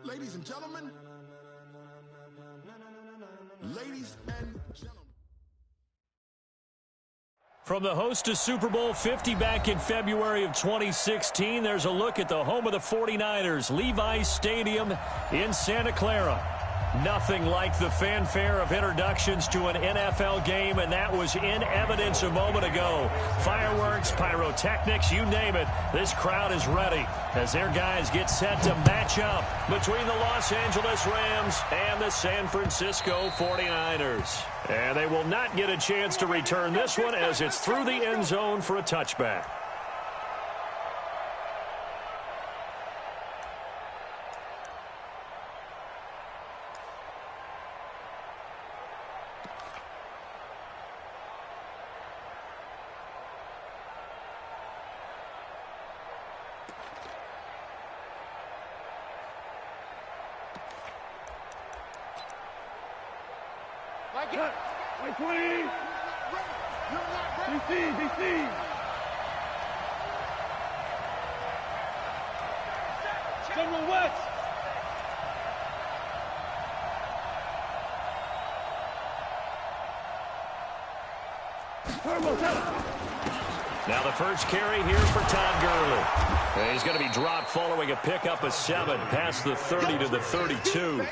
Ladies and gentlemen. Ladies and gentlemen. From the host to Super Bowl 50 back in February of 2016, there's a look at the home of the 49ers, Levi's Stadium in Santa Clara. Nothing like the fanfare of introductions to an NFL game, and that was in evidence a moment ago. Fireworks, pyrotechnics, you name it. This crowd is ready as their guys get set to match up between the Los Angeles Rams and the San Francisco 49ers. And they will not get a chance to return this one as it's through the end zone for a touchback. Like 20. DC. General West. Now the first carry here for Todd Gurley. And he's going to be dropped following a pickup of 7 past the 30 to the 32.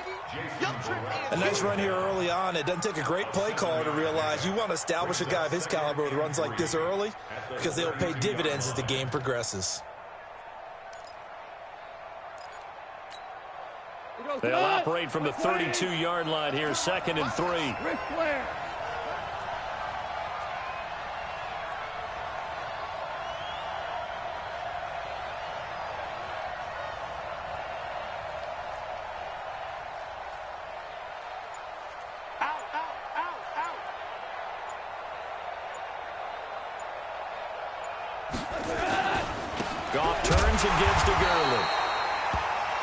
A nice run here early on. It doesn't take a great play caller to realize you want to establish a guy of his caliber with runs like this early because they'll pay dividends as the game progresses. They'll operate from the 32-yard line here, 2nd and 3. Ric Flair. Goff turns and gives to Gurley.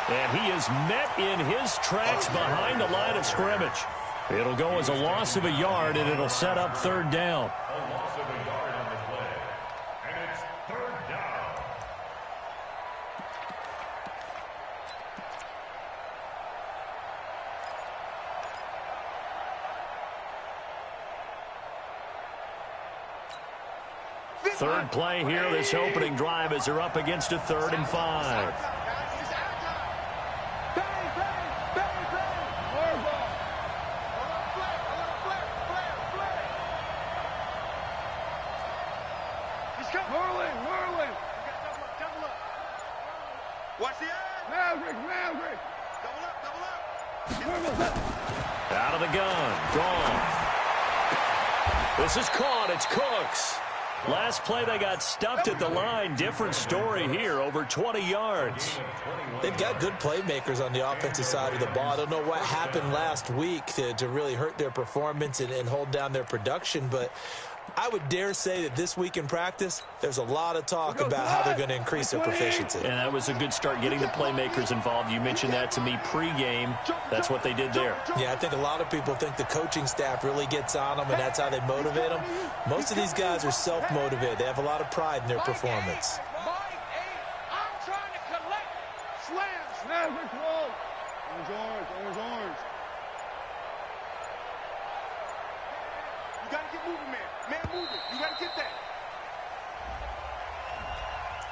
And he is met in his tracks behind the line of scrimmage. It'll go as a loss of a yard, and it'll set up 3rd down. A loss of a yard on the play. And it's 3rd down. Third play here, this opening drive, as they're up against a 3rd and 5. Whirling. Watch the eye. Maverick. Double up. Out of the gun, Goff. This is caught, it's Cooks. Last play, they got stuffed at the line. Different story here, over 20 yards. They've got good playmakers on the offensive side of the ball. I don't know what happened last week to really hurt their performance and hold down their production, but I would dare say that this week in practice, there's a lot of talk about how they're going to increase their proficiency. And that was a good start, getting the playmakers involved. You mentioned that to me pregame. That's what they did there. Yeah, I think a lot of people think the coaching staff really gets on them, and that's how they motivate them. Most of these guys are self-motivated. They have a lot of pride in their performance. I'm trying to collect slams. Maverick roll. Orange. You got to get moving, man. Man moving. You got to get that.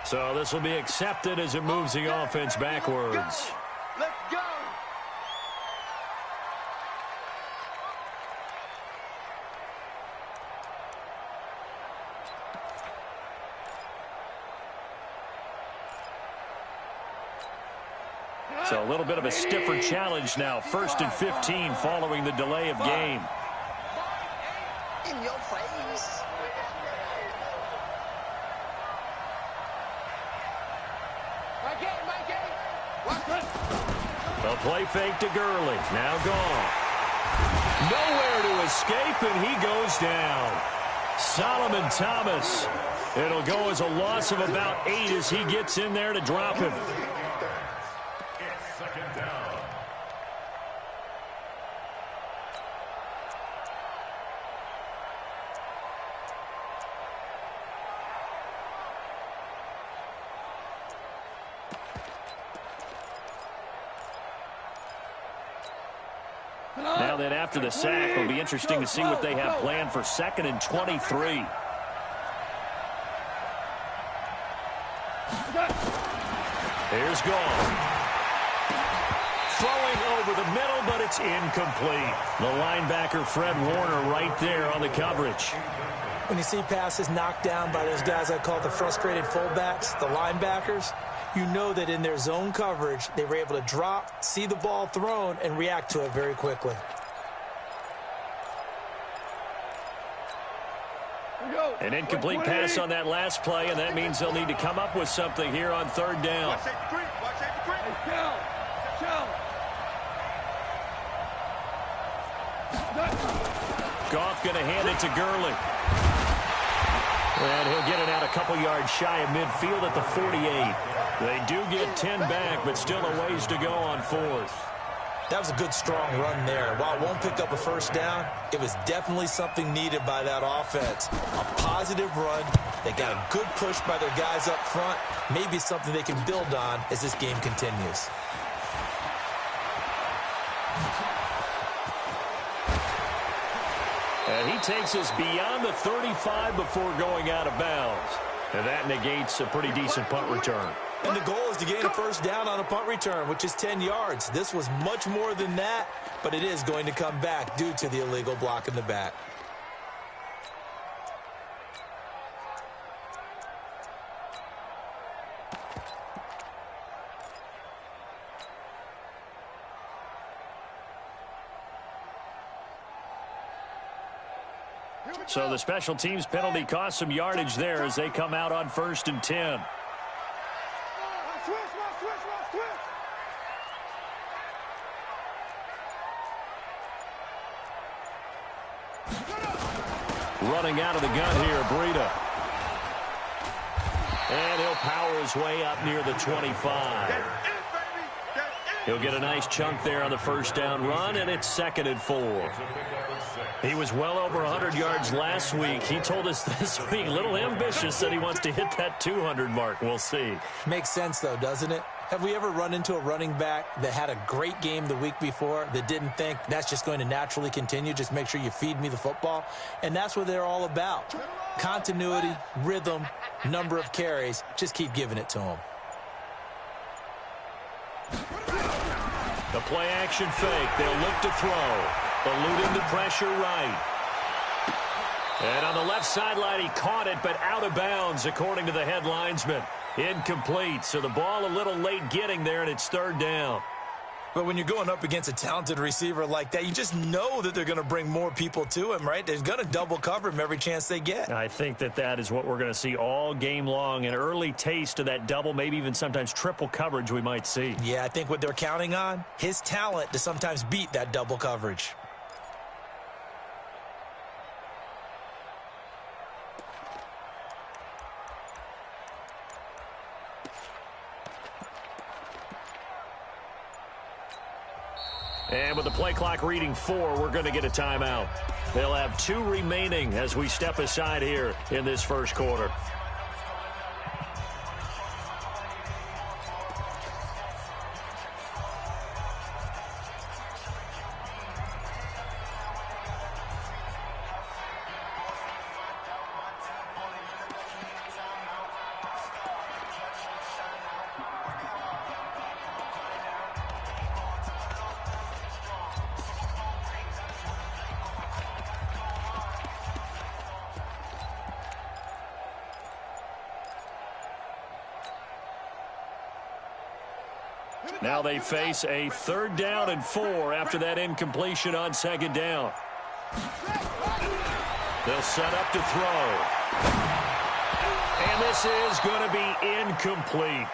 So this will be accepted as it moves the offense backwards. Let's go. So a little bit of a stiffer challenge now. 1st and 15 following the delay of game. In your face. The play fake to Gurley. Now gone. Nowhere to escape, and he goes down. Solomon Thomas. It'll go as a loss of about 8 as he gets in there to drop him. It's 2nd down. Now then, after the sack, it'll be interesting to see what they have planned for 2nd and 23. Here's Gall. Throwing over the middle, but it's incomplete. The linebacker, Fred Warner, right there on the coverage. When you see passes knocked down by those guys I call the frustrated fullbacks, the linebackers, you know that in their zone coverage, they were able to drop, see the ball thrown, and react to it very quickly. An incomplete pass on that last play, and that means they'll need to come up with something here on 3rd down. Watch safety creep. Watch safety creep. Goff going to hand it to Gurley. And he'll get it out a couple yards shy of midfield at the 48. They do get 10 back, but still a ways to go on 4th. That was a good, strong run there. While it won't pick up a first down, it was definitely something needed by that offense. A positive run. They got a good push by their guys up front. Maybe something they can build on as this game continues. And he takes us beyond the 35 before going out of bounds. And that negates a pretty decent punt return. And the goal is to gain a first down on a punt return, which is 10 yards. This was much more than that, but it is going to come back due to the illegal block in the back. So the special teams penalty cost some yardage there as they come out on 1st and 10. Running out of the gun here, Breida. And he'll power his way up near the 25. He'll get a nice chunk there on the first down run, and it's 2nd and 4. He was well over 100 yards last week. He told us this week, a little ambitious, that he wants to hit that 200 mark. We'll see. Makes sense, though, doesn't it? Have we ever run into a running back that had a great game the week before that didn't think that's just going to naturally continue? Just make sure you feed me the football. And that's what they're all about. Continuity, rhythm, number of carries. Just keep giving it to them. The play action fake. They'll look to throw. Eluding the pressure right. And on the left sideline, he caught it, but out of bounds, according to the head linesman. Incomplete. So the ball a little late getting there, and it's 3rd down. But when you're going up against a talented receiver like that, you just know that they're going to bring more people to him, right? They're going to double cover him every chance they get. I think that is what we're going to see all game long. An early taste of that double, maybe even sometimes triple coverage we might see. Yeah, I think what they're counting on, his talent to sometimes beat that double coverage. And with the play clock reading 4, we're going to get a timeout. They'll have 2 remaining as we step aside here in this first quarter. Now they face a 3rd down and 4 after that incompletion on 2nd down. They'll set up to throw. And this is going to be incomplete.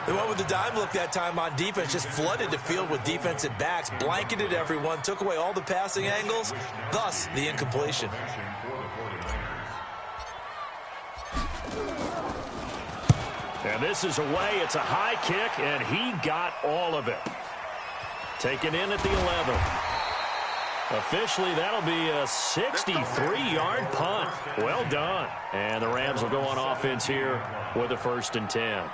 They went with the dime look that time on defense, just flooded the field with defensive backs, blanketed everyone, took away all the passing angles, thus the incompletion. And this is away. It's a high kick, and he got all of it. Taken in at the 11. Officially, that'll be a 63-yard punt. Well done. And the Rams will go on offense here with a 1st and 10.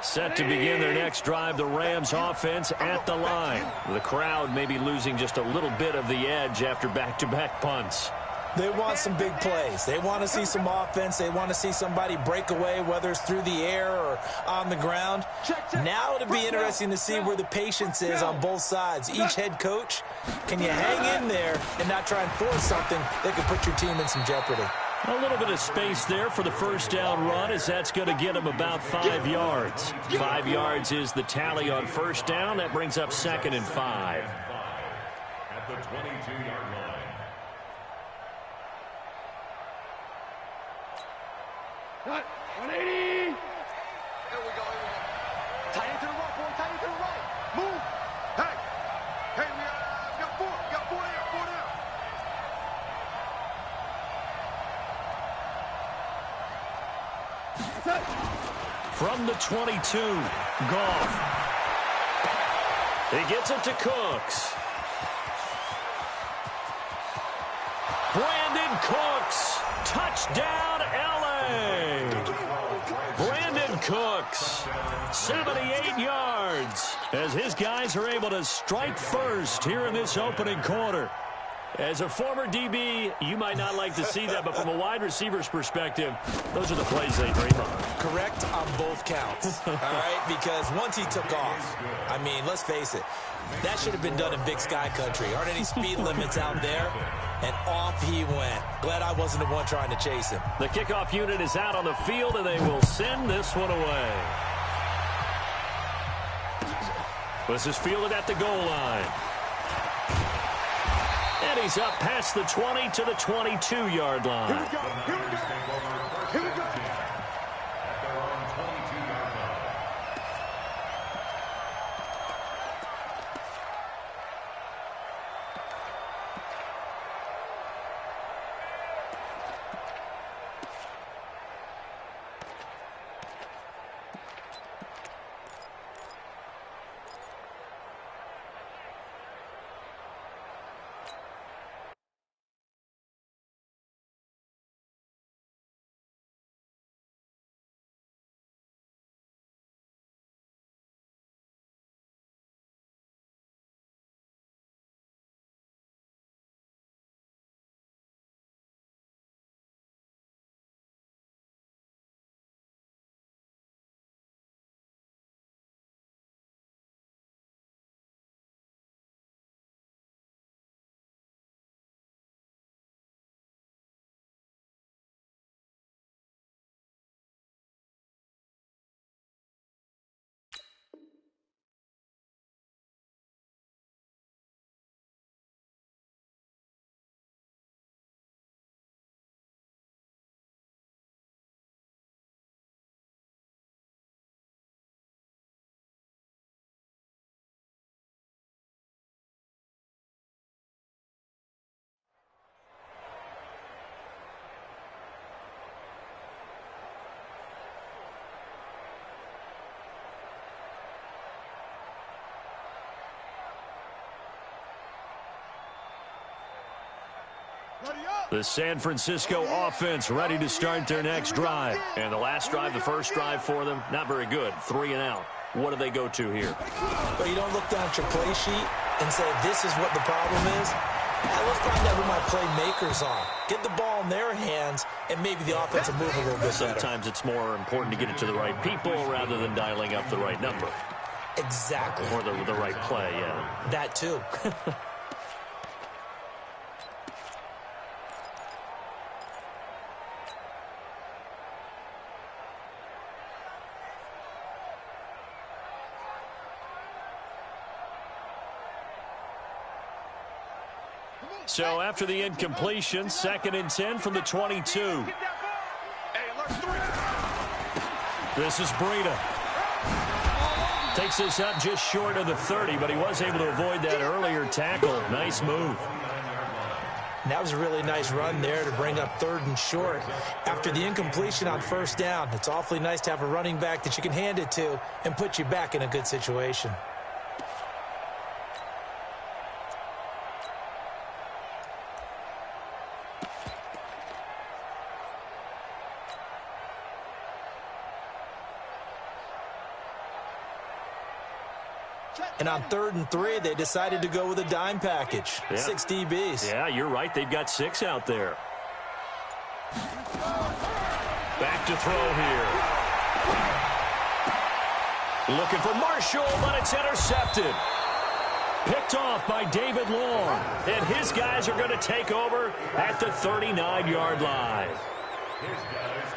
Set to begin their next drive, the Rams offense at the line. The crowd may be losing just a little bit of the edge after back-to-back punts. They want some big plays. They want to see some offense. They want to see somebody break away, whether it's through the air or on the ground. Now it'll be interesting to see where the patience is on both sides. Each head coach, can you hang in there and not try and force something that could put your team in some jeopardy? A little bit of space there for the first down run, as that's going to get him about 5 yards. 5 yards is the tally on first down. That brings up 2nd and 5. At the 22-yard line. Cut. 180. Here we go. Tight end to the right, boy. Tight end to the right. Move. Hey. Hey, we got 4. We got 4 down. 4 down. From the 22, Goff. He gets it to Cooks. Brandon Cooks. Touchdown, L.A. Brandon Cooks, 78 yards, as his guys are able to strike first here in this opening quarter. As a former DB, you might not like to see that, but from a wide receiver's perspective, those are the plays they dream of. Correct on both counts, all right? Because once he took off, I mean, let's face it, that should have been done in Big Sky Country. Aren't any speed limits out there? And off he went. Glad I wasn't the one trying to chase him. The kickoff unit is out on the field, and they will send this one away. This is fielded at the goal line. And he's up past the 20 to the 22-yard line. Here we go. Here we go. Here we go. At their own 22-yard line. The San Francisco offense ready to start their next drive. And the last drive, the first drive for them, not very good. 3 and out. What do they go to here? But you don't look down at your play sheet and say, this is what the problem is. Now let's find out who my playmakers are. Get the ball in their hands, and maybe the offense will move a little bit better. Sometimes it's more important to get it to the right people rather than dialing up the right number. Exactly. Or the right play, yeah. That too. So after the incompletion, 2nd and 10 from the 22. This is Breida. Takes this up just short of the 30, but he was able to avoid that earlier tackle. Nice move. And that was a really nice run there to bring up 3rd and short. After the incompletion on first down, it's awfully nice to have a running back that you can hand it to and put you back in a good situation. And on 3rd and 3, they decided to go with a dime package. Yeah. 6 DBs. Yeah, you're right. They've got 6 out there. Back to throw here. Looking for Marshall, but it's intercepted. Picked off by David Long. And his guys are going to take over at the 39-yard line.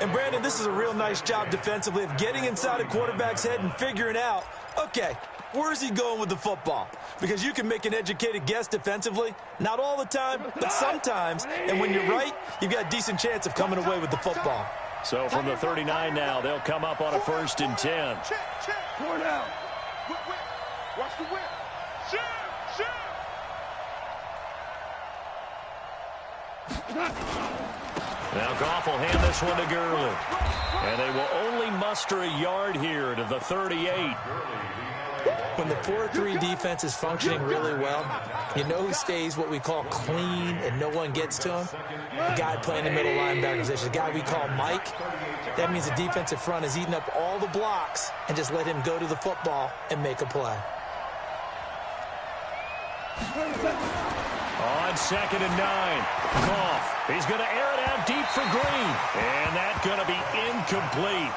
And, Brandon, this is a real nice job defensively of getting inside a quarterback's head and figuring out, okay, where is he going with the football? Because you can make an educated guess defensively. Not all the time, but sometimes. And when you're right, you've got a decent chance of coming away with the football. So from the 39 now, they'll come up on a 1st and 10. Four down. Watch the whip. Shoot! Now Goff will hand this one to Gurley. And they will only muster a yard here to the 38. When the 4-3 defense is functioning really well, you know who stays what we call clean and no one gets to him? The guy playing the middle linebacker position, the guy we call Mike. That means the defensive front is eating up all the blocks and just let him go to the football and make a play. On 2nd and 9, Goff. He's going to air it out deep for Green. And that's going to be incomplete.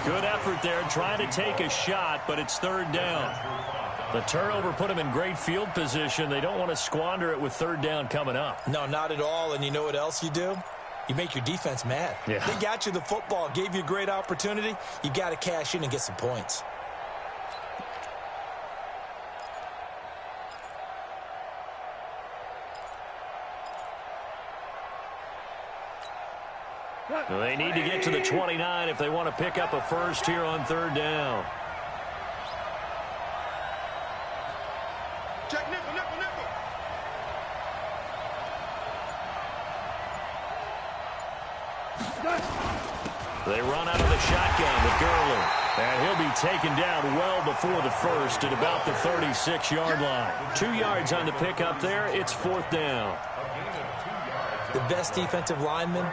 Good effort there trying to take a shot, but it's 3rd down. The turnover put him in great field position. They don't want to squander it with 3rd down coming up. No, not at all. And you know what else you do? You make your defense mad. Yeah. They got you the football, gave you a great opportunity. You got to cash in and get some points. Well, they need to get to the 29 if they want to pick up a first here on 3rd down. Check nickel. They run out of the shotgun with Gurley. And he'll be taken down well before the first at about the 36-yard line. 2 yards on the pickup there. It's 4th down. The best defensive linemen,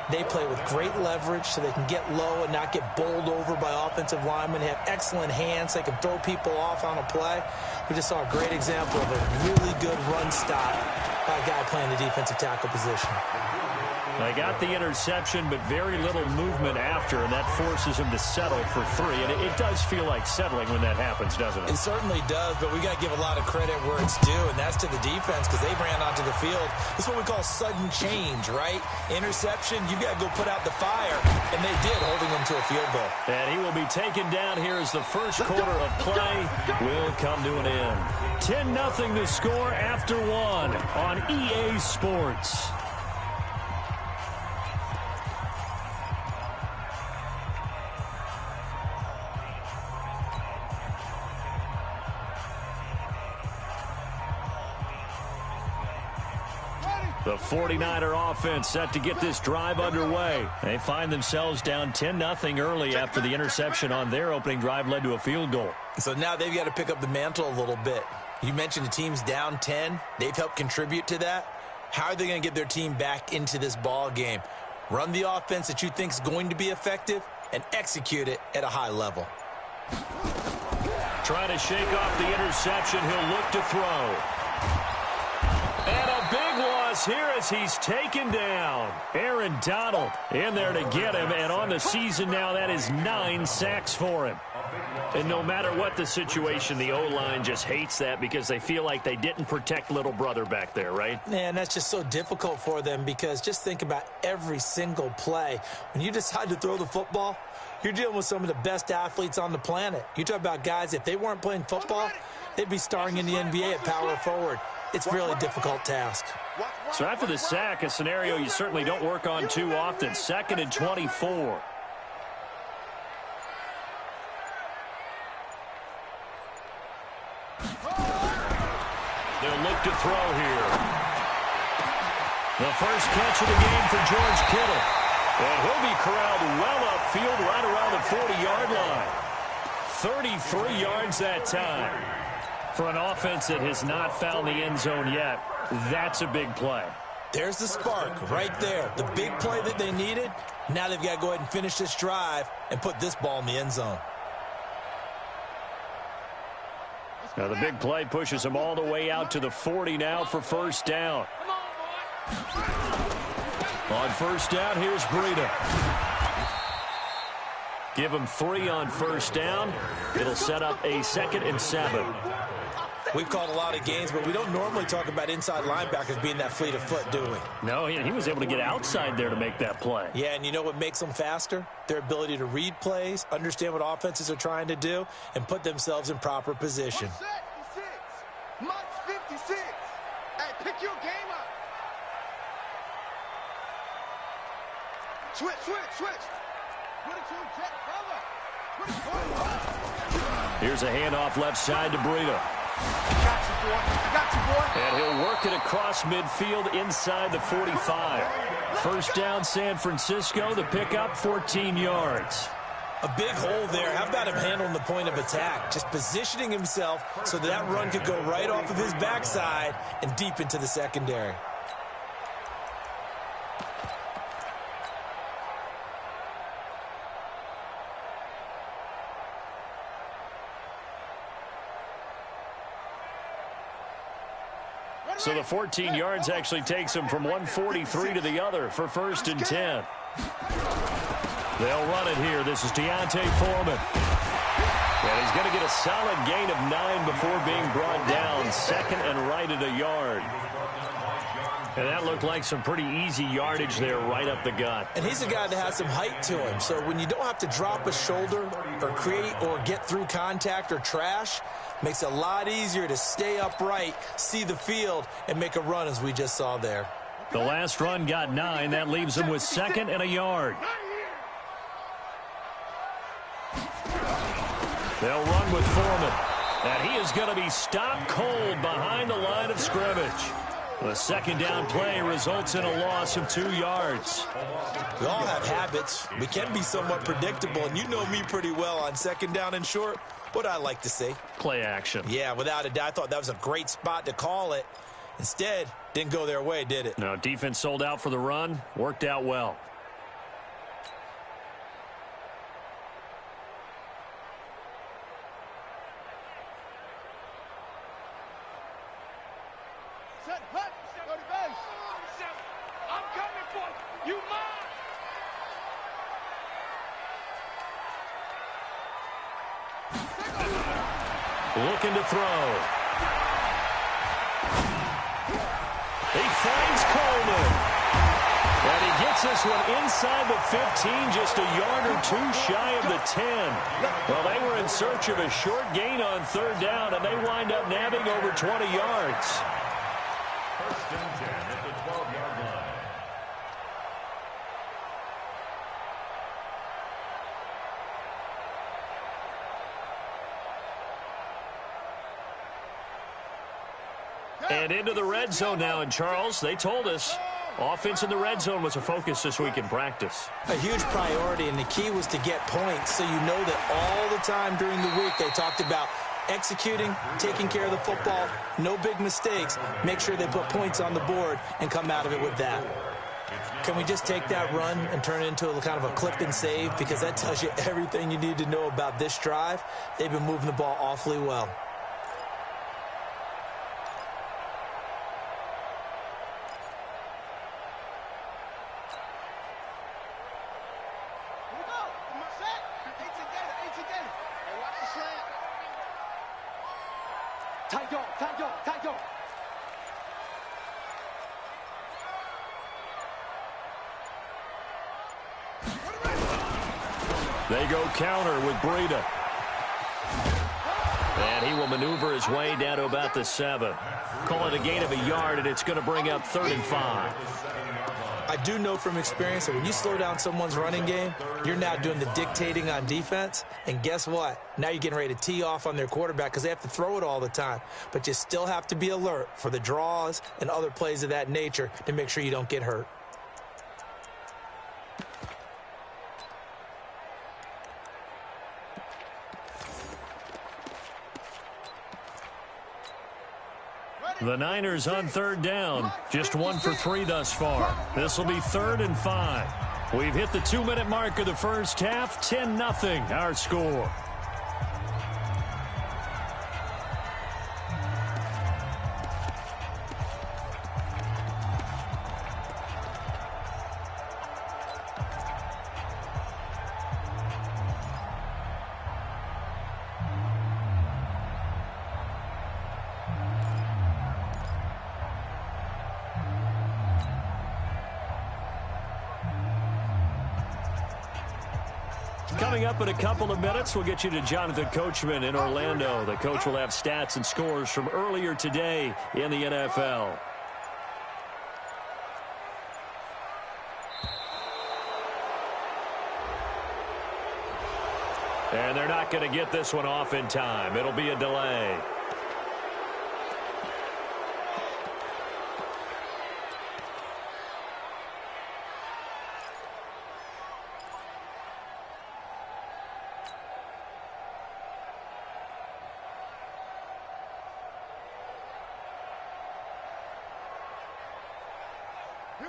they play with great leverage so they can get low and not get bowled over by offensive linemen. They have excellent hands. They can throw people off on a play. We just saw a great example of a really good run stop by a guy playing the defensive tackle position. They got the interception, but very little movement after, and that forces him to settle for 3. And it does feel like settling when that happens, doesn't it? It certainly does, but we got to give a lot of credit where it's due, and that's to the defense because they ran onto the field. This is what we call sudden change, right? Interception, you got to go put out the fire, and they did, holding them to a field goal. And he will be taken down here as the first quarter of play will come to an end. 10-0 to score after 1 on EA Sports. The 49er offense set to get this drive underway. They find themselves down 10-0 early after the interception on their opening drive led to a field goal. So now they've got to pick up the mantle a little bit. You mentioned the team's down 10. They've helped contribute to that. How are they going to get their team back into this ball game? Run the offense that you think is going to be effective and execute it at a high level. Trying to shake off the interception. He'll look to throw. And a big loss here as he's taken down. Aaron Donald in there to get him, and on the season now, that is 9 sacks for him. And no matter what the situation, the O-line just hates that because they feel like they didn't protect little brother back there, right? Man, that's just so difficult for them because just think about every single play. When you decide to throw the football, you're dealing with some of the best athletes on the planet. You talk about guys, if they weren't playing football, they'd be starring in the NBA at power forward. It's a really difficult task. So after the sack, a scenario you certainly don't work on too often. 2nd and 24. They'll look to throw here. The first catch of the game for George Kittle. And he'll be corralled well upfield right around the 40-yard line. 33 yards that time. For an offense that has not found the end zone yet, that's a big play. There's the spark right there. The big play that they needed. Now they've got to go ahead and finish this drive and put this ball in the end zone. Now the big play pushes him all the way out to the 40 now for first down. On first down, here's Breida. Give him 3 on first down. It'll set up a 2nd and 7. We've called a lot of games, but we don't normally talk about inside linebackers being that fleet of foot, do we? No, he was able to get outside there to make that play. Yeah, and you know what makes them faster? Their ability to read plays, understand what offenses are trying to do, and put themselves in proper position. March 56. Hey, pick your game up. Switch. Put it to him, check, cover. Put it to him. Here's a handoff left side to Breida. I got you, boy. And he'll work it across midfield inside the 45. First down, San Francisco. The pickup, 14 yards. A big hole there. How about him handling the point of attack? Just positioning himself so that run could go right off of his backside and deep into the secondary. So the 14 yards actually takes him from 143 to the other for first and 10. They'll run it here. This is Deontay Foreman. And he's going to get a solid gain of 9 before being brought down. 2nd and right at a yard. And that looked like some pretty easy yardage there right up the gut. And he's a guy that has some height to him. So when you don't have to drop a shoulder or create or get through contact or trash, makes it a lot easier to stay upright, see the field, and make a run as we just saw there. The last run got 9. That leaves him with 2nd and a yard. They'll run with Foreman. And he is going to be stopped cold behind the line of scrimmage. The second down play results in a loss of 2 yards. We all have habits. We can be somewhat predictable, and you know me pretty well on second down and short. What I like to see. Play action. Yeah, without a doubt. I thought that was a great spot to call it. Instead, didn't go their way, did it? No, defense sold out for the run. Worked out well. Set, hut, go to base. I'm coming for you, mine. Looking to throw. He finds Coleman. And he gets this one inside the 15, just a yard or 2 shy of the 10. Well, they were in search of a short gain on third down, and they wind up nabbing over 20 yards. First and 10 at the 12-yard line. And into the red zone now. And, Charles, they told us offense in the red zone was a focus this week in practice. A huge priority, and the key was to get points. So you know that all the time during the week they talked about executing, taking care of the football, no big mistakes, make sure they put points on the board and come out of it with that. Can we just take that run and turn it into a kind of a clip and save? Because that tells you everything you need to know about this drive. They've been moving the ball awfully well. Tight dog. They go counter with Breida. And he will maneuver his way down to about the 7. Call it a gain of a yard, and it's going to bring up 3rd and 5. I do know from experience that when you slow down someone's running game, you're now doing the dictating on defense. And guess what? Now you're getting ready to tee off on their quarterback because they have to throw it all the time. But you still have to be alert for the draws and other plays of that nature to make sure you don't get hurt. The Niners on 3rd down. Just 1 for 3 thus far. This will be 3rd and 5. We've hit the 2-minute mark of the first half. 10-0 our score. Coming up in a couple of minutes, we'll get you to Jonathan Coachman in Orlando. The coach will have stats and scores from earlier today in the NFL. And they're not going to get this one off in time. It'll be a delay.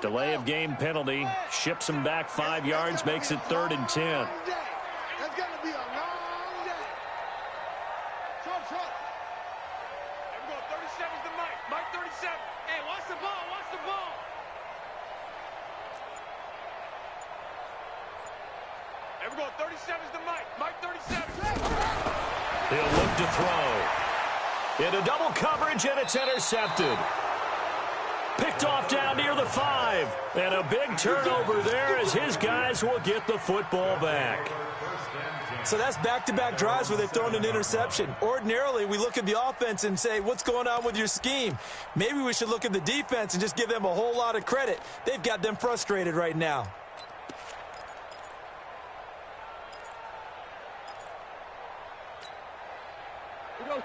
Delay of game penalty. Ships him back 5 yards, makes it 3rd and 10. That's going to be a long day. Trump. There we go. 37's the Mike. Mike 37. Hey, watch the ball. Watch the ball. There we go. 37's the Mike. Mike 37. He'll look to throw. Into double coverage, and it's intercepted. Picked off down near the 5. And a big turnover there as his guys will get the football back. So that's back-to-back drives where they've thrown an interception. Ordinarily, we look at the offense and say, what's going on with your scheme? Maybe we should look at the defense and just give them a whole lot of credit. They've got them frustrated right now.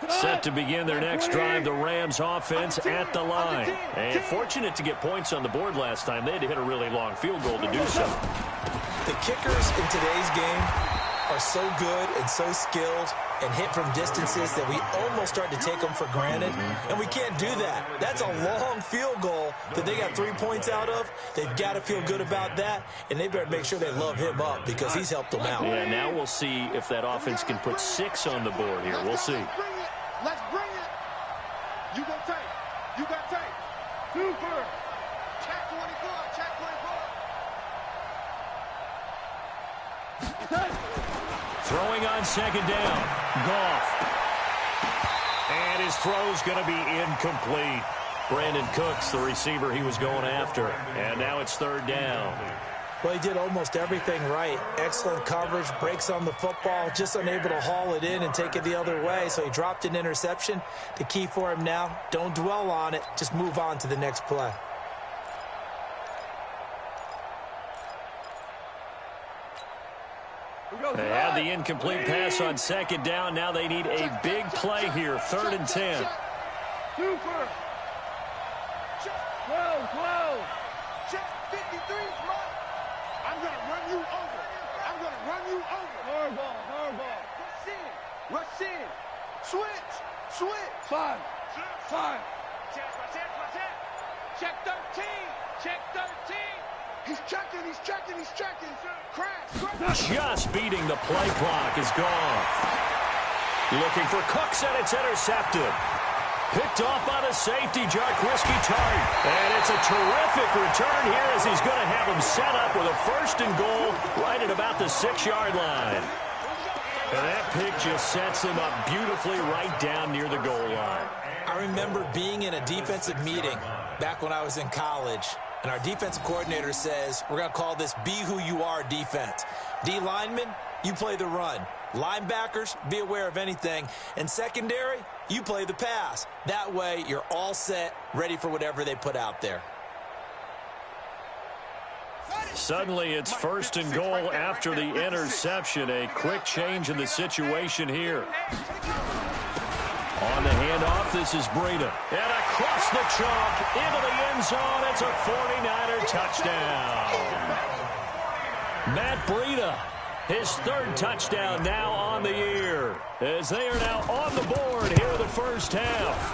Set to begin their next drive, the Rams offense at the line. And fortunate to get points on the board last time. They had to hit a really long field goal to do so. The kickers in today's game are so good and so skilled and hit from distances that we almost start to take them for granted. And we can't do that. That's a long field goal that they got 3 points out of. They've got to feel good about that, and they better make sure they love him up because he's helped them out. Yeah, now we'll see if that offense can put 6 on the board here. We'll see. Let's bring it. You go take. You got take. Super. Check 24. Check 24. Throwing on 2nd down. Goff. And his throw's going to be incomplete. Brandon Cooks, the receiver he was going after. And now it's 3rd down. Well, he did almost everything right. Excellent coverage, breaks on the football, just unable to haul it in and take it the other way. So he dropped an interception. The key for him now, don't dwell on it. Just move on to the next play. They had the incomplete pass on 2nd down. Now they need a big play here. 3rd and 10. Super. 12. Check 53's mine. I'm going to run you over. I'm going to run you over. Hardball. Rush in. Switch. 5. Check 13. Check 13. He's checking. Crash. Just beating the play clock is gone. Looking for Cooks, and it's intercepted. Picked off by the safety, Jarkowski Tart. And it's a terrific return here as he's going to have him set up with a 1st and goal right at about the 6-yard line. And that pick just sets him up beautifully right down near the goal line. I remember being in a defensive meeting back when I was in college, and our defensive coordinator says, we're going to call this Be Who You Are defense. D linemen, you play the run. Linebackers, be aware of anything. And secondary, you play the pass. That way, you're all set, ready for whatever they put out there. Suddenly, it's 1st and goal after the interception. A quick change in the situation here. On the handoff, this is Breida. And across the chalk, into the end zone. It's a 49er touchdown. Matt Breida, his 3rd touchdown now on the year. As they are now on the board here in the first half.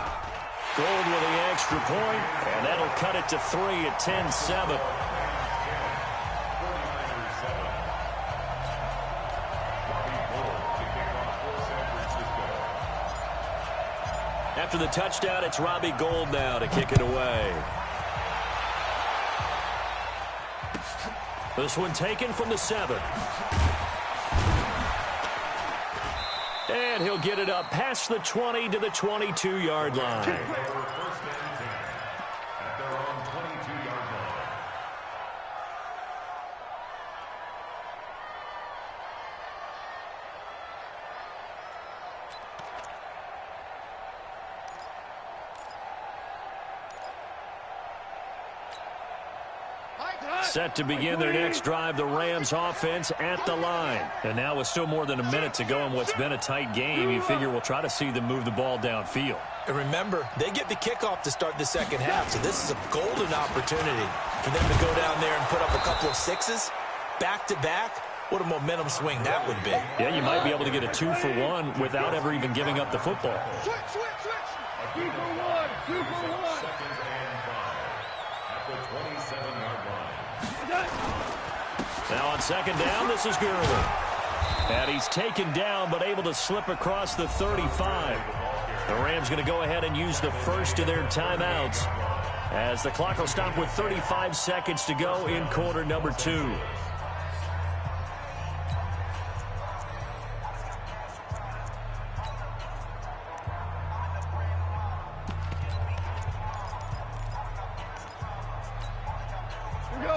Gold with the extra point, and that'll cut it to 3 at 10-7. After the touchdown, it's Robbie Gould now to kick it away. This one taken from the 7. And he'll get it up past the 20 to the 22-yard line. Set to begin their next drive, the Rams offense at the line. And now with still more than a minute to go in what's been a tight game, you figure we'll try to see them move the ball downfield. And remember, they get the kickoff to start the second half, so this is a golden opportunity for them to go down there and put up a couple of sixes back-to-back. What a momentum swing that would be. Yeah, you might be able to get a 2-for-1 without ever even giving up the football. Switch, switch, switch. 2 for 1, 2 for 1. Seconds and 5 at the 27-yard line. Now on second down, this is Gurley. And he's taken down but able to slip across the 35. The Rams going to go ahead and use the first of their timeouts as the clock will stop with 35 seconds to go in quarter number 2.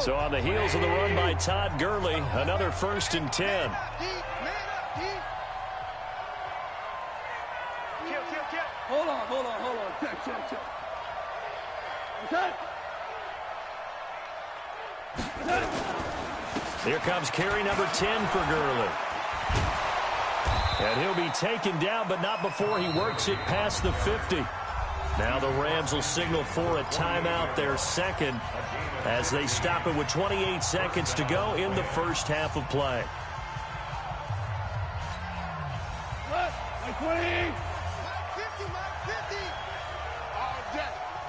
So on the heels of the run by Todd Gurley, another 1st and 10. Man up, D. Kill. Hold on. Check. Here comes carry number 10 for Gurley. And he'll be taken down, but not before he works it past the 50. Now the Rams will signal for a timeout, their second, as they stop it with 28 seconds to go in the first half of play. Mike 20. Mike 50.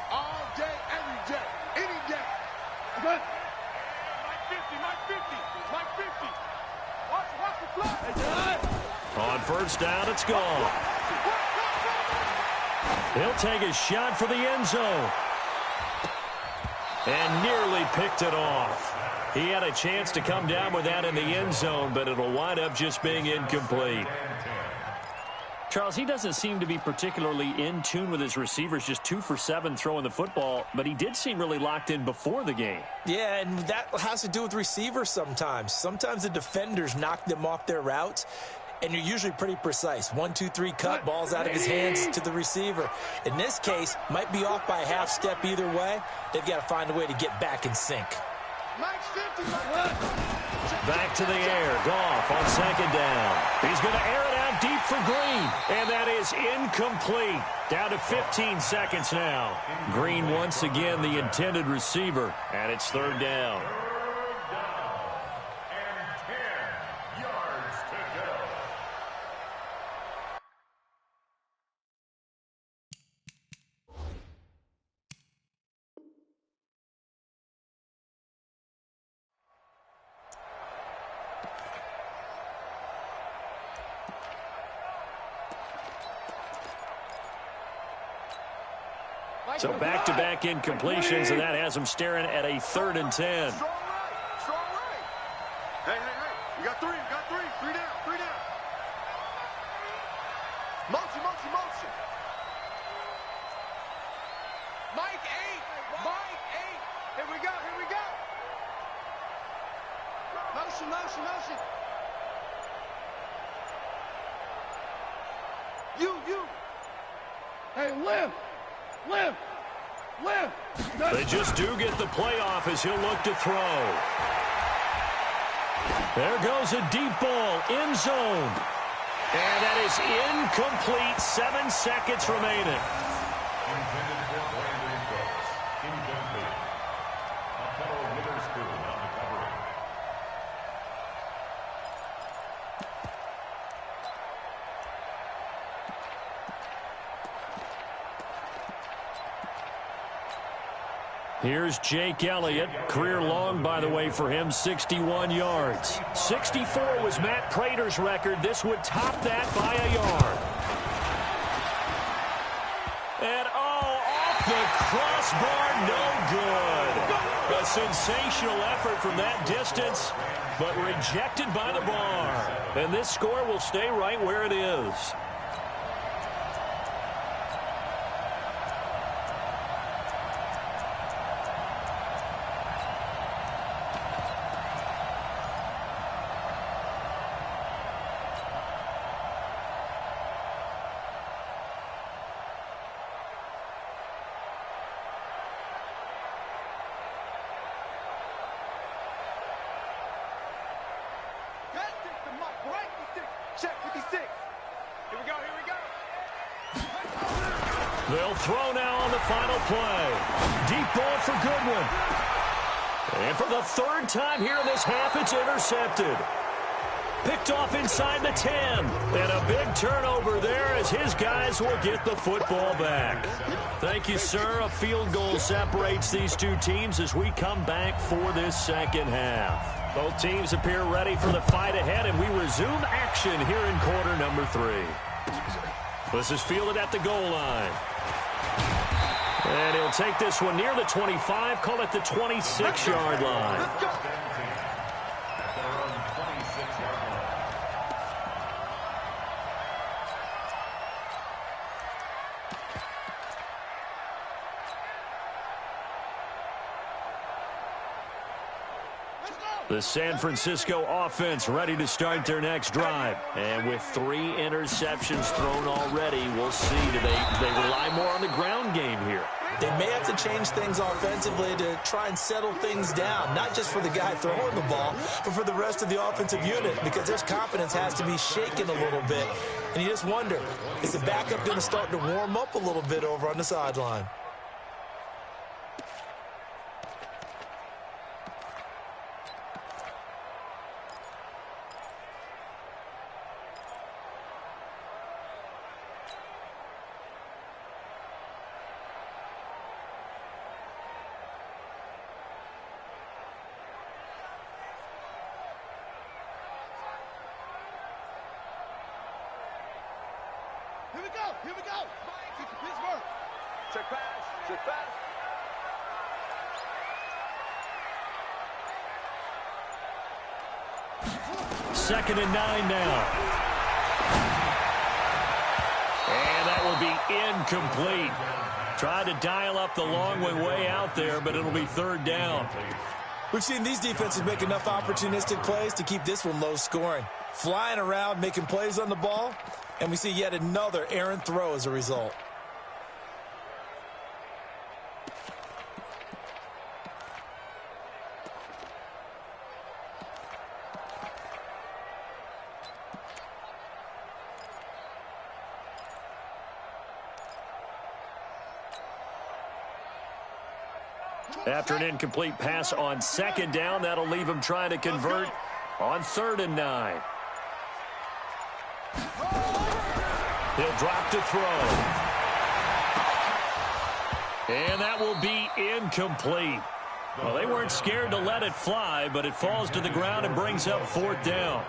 All day, every day, any day. Good. Mike 50. Watch the fly. On first down, it's gone. He'll take a shot for the end zone. And nearly picked it off. He had a chance to come down with that in the end zone, but it'll wind up just being incomplete. Charles, he doesn't seem to be particularly in tune with his receivers, just 2 for 7 throwing the football, but he did seem really locked in before the game. Yeah, and that has to do with receivers sometimes. Sometimes the defenders knock them off their routes, and you're usually pretty precise. 1, 2, 3 cut, balls out of his hands to the receiver. In this case, might be off by a half step either way. They've got to find a way to get back in sync. Mike's 50. Back to the air. Goff on second down. He's going to air it out deep for Green. And that is incomplete. Down to 15 seconds now. Green once again the intended receiver. And it's third down. So back-to-back incompletions, and that has him staring at a 3rd and 10. Strong right. Hey. You got 3. 3 down. Motion. Mike 8. Here we go. Motion. You. Hey, lift. They just do get the playoff as he'll look to throw. There goes a deep ball, end zone. And that is incomplete, 7 seconds remaining. Intended for Brandon Cooks. Incomplete. Apollo Witherspoon on the coverage. Here's Jake Elliott. Career long, by the way, for him, 61 yards. 64 was Matt Prater's record. This would top that by a yard. And, off the crossbar, no good. A sensational effort from that distance, but rejected by the bar. And this score will stay right where it is. Check 56. Here we go, here we go. They'll throw now on the final play. Deep ball for Goodwin. And for the third time here in this half, it's intercepted. Picked off inside the 10. And a big turnover there as his guys will get the football back. Thank you, sir. A field goal separates these two teams as we come back for this second half. Both teams appear ready for the fight ahead, and we resume action here in quarter number 3. This is fielded at the goal line. And he'll take this one near the 25, call it the 26-yard line. At their own 26-yard line. The San Francisco offense ready to start their next drive. And with 3 interceptions thrown already, we'll see. Do they rely more on the ground game here? They may have to change things offensively to try and settle things down, not just for the guy throwing the ball, but for the rest of the offensive unit, because their confidence has to be shaken a little bit. And you just wonder, is the backup going to start to warm up a little bit over on the sideline? Here we go. Pittsburgh. Check pass. Check pass. Second and 9 now. And that will be incomplete. Tried to dial up the long way out there, but it'll be third down. We've seen these defenses make enough opportunistic plays to keep this one low scoring. Flying around, making plays on the ball, and we see yet another errant throw as a result. After an incomplete pass on second down, that'll leave him trying to convert on 3rd and 9. He'll drop to throw. And that will be incomplete. Well, they weren't scared to let it fly, but it falls to the ground and brings up 4th down.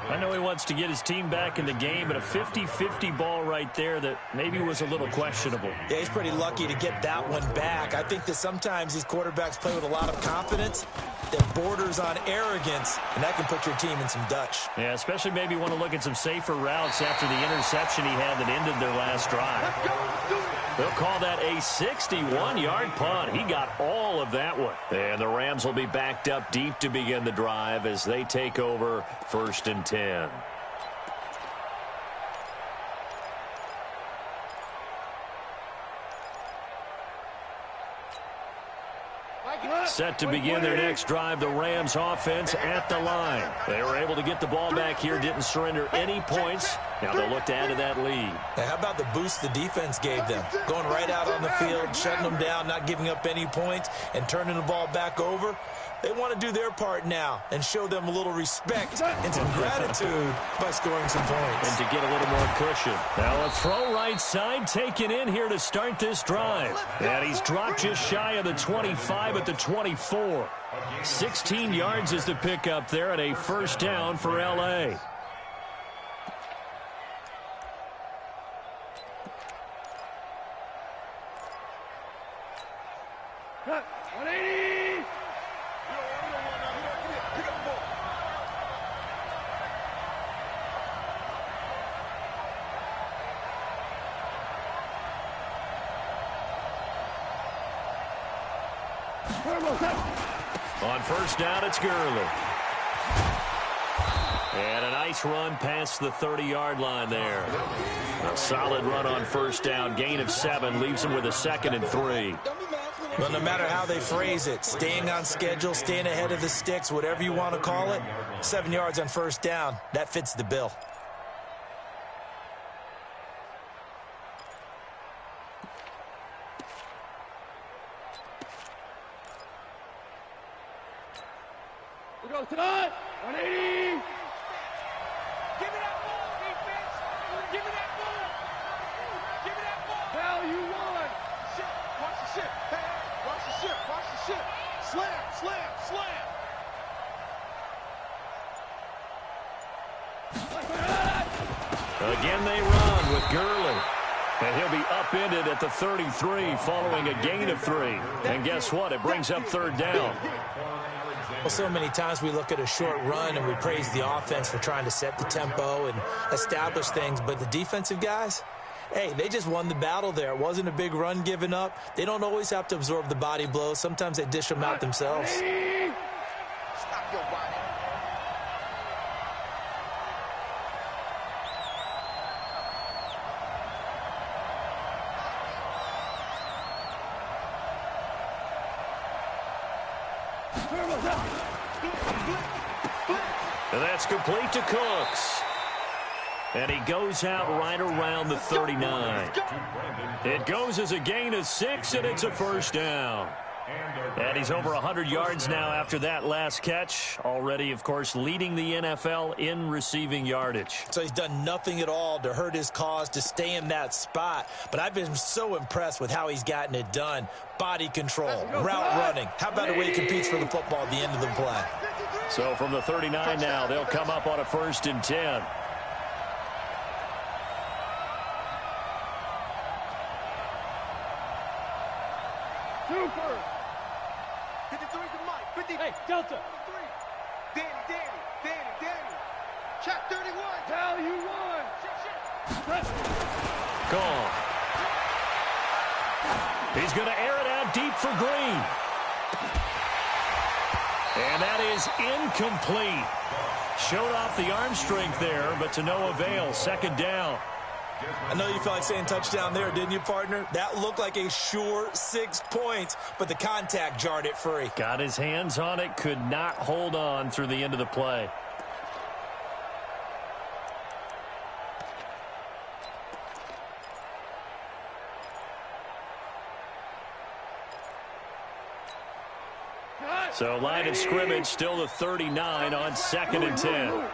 I know he wants to get his team back in the game, but a 50-50 ball right there that maybe was a little questionable. Yeah, he's pretty lucky to get that one back. I think that sometimes these quarterbacks play with a lot of confidence that borders on arrogance, and that can put your team in some Dutch. Yeah, especially maybe want to look at some safer routes after the interception he had that ended their last drive. They'll call that a 61-yard punt. He got all of that one. And the Rams will be backed up deep to begin the drive as they take over 1st and 10. Set to begin their next drive, the Rams offense at the line. They were able to get the ball back here, didn't surrender any points. Now they'll look to add to that lead. Hey, how about the boost the defense gave them? Going right out on the field, shutting them down, not giving up any points, and turning the ball back over. They want to do their part now and show them a little respect and some gratitude by scoring some points. And to get a little more cushion. Now a throw right side taken in here to start this drive. And he's dropped just shy of the 25 at the 24. 16 yards is the pickup there and a 1st down for L.A. Cut. 180. On 1st down, it's Gurley. And a nice run past the 30-yard line there. A solid run on 1st down. Gain of 7 leaves him with a 2nd and 3. Well, no matter how they phrase it, staying on schedule, staying ahead of the sticks, whatever you want to call it, 7 yards on 1st down, that fits the bill. Again they run with Gurley. And he'll be upended at the 33 following a gain of 3. And guess what? It brings up third down. Well, so many times we look at a short run and we praise the offense for trying to set the tempo and establish things. But the defensive guys, hey, they just won the battle there. It wasn't a big run given up. They don't always have to absorb the body blows. Sometimes they dish them out themselves. Stop your body. And that's complete to Cooks. And he goes out right around the 39. It goes as a gain of 6, and it's a first down. And he's over 100 yards now after that last catch. Already, of course, leading the NFL in receiving yardage. So he's done nothing at all to hurt his cause to stay in that spot. But I've been so impressed with how he's gotten it done. Body control, route running. How about the way he competes for the football at the end of the play? So from the 39 now, they'll come up on a 1st and 10. Super. 53 to Mike. 50. Hey, Delta. 53. Danny. Check 31. Value 1. Check. Gone. He's going to air it out deep for Green. And that is incomplete. Showed off the arm strength there, but to no avail. 2nd down. I know you felt like saying touchdown there, didn't you, partner? That looked like a sure 6 points, but the contact jarred it free. Got his hands on it, could not hold on through the end of the play. So line of scrimmage still the 39 on 2nd and 10. Here we go.